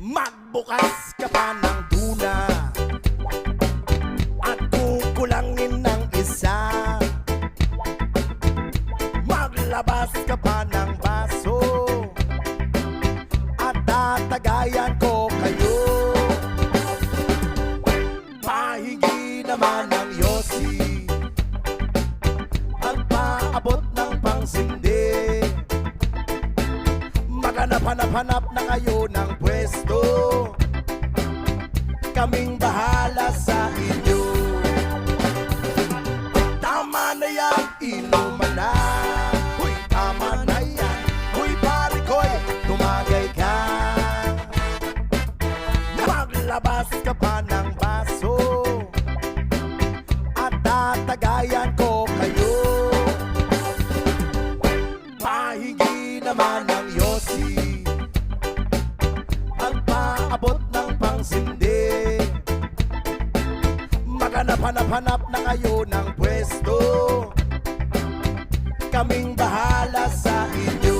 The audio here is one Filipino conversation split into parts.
Magbukas ka pa ng duna at kukulangin ng isa. Maglabas ka pa ng baso at tatagayan ko kayo. Pahingi naman ng yosi at paabot ng pangsindi. Maghanap-hanap na kayo ng pwesto, kaming bahala sa inyo. Tama na yan, inuman na. Uy, tama na yan. Uy, pare ko'y tumagay ka. Maglabas ka pa ng baso at tatagayan ko kayo. Pahingi naman ng yosi at paabot ng pangsindi. Maghanap-hanap na kayo ng pwesto, kaming bahala sa inyo.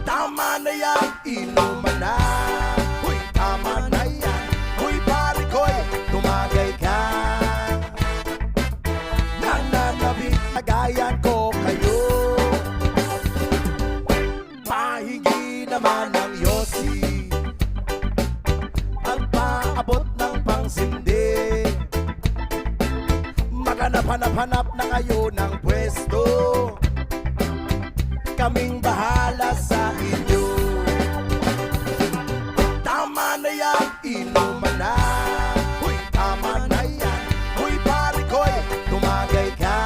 Tama na yan, inuman na. Uy, tama na yan. Uy, pare ko'y tumagay ka. Nananabik, tagayan ko kayo. Pahingi naman ng yosi at paabot ng pangsindi. Maghanap-hanap na kayo ng pwesto, kaming bahala sa inyo. Tama na yan, inuman na. Uy, tama na yan. Uy, pare ko'y tumagay ka.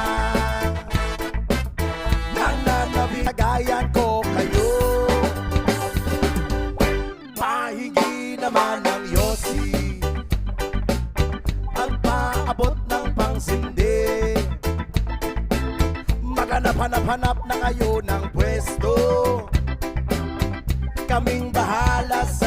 Nananabik, tagayan ko kayo. Pahingi naman ng yosi at paabot ng pangsindi. Maghanap-hanap na kayo ng pwesto, kaming bahala sa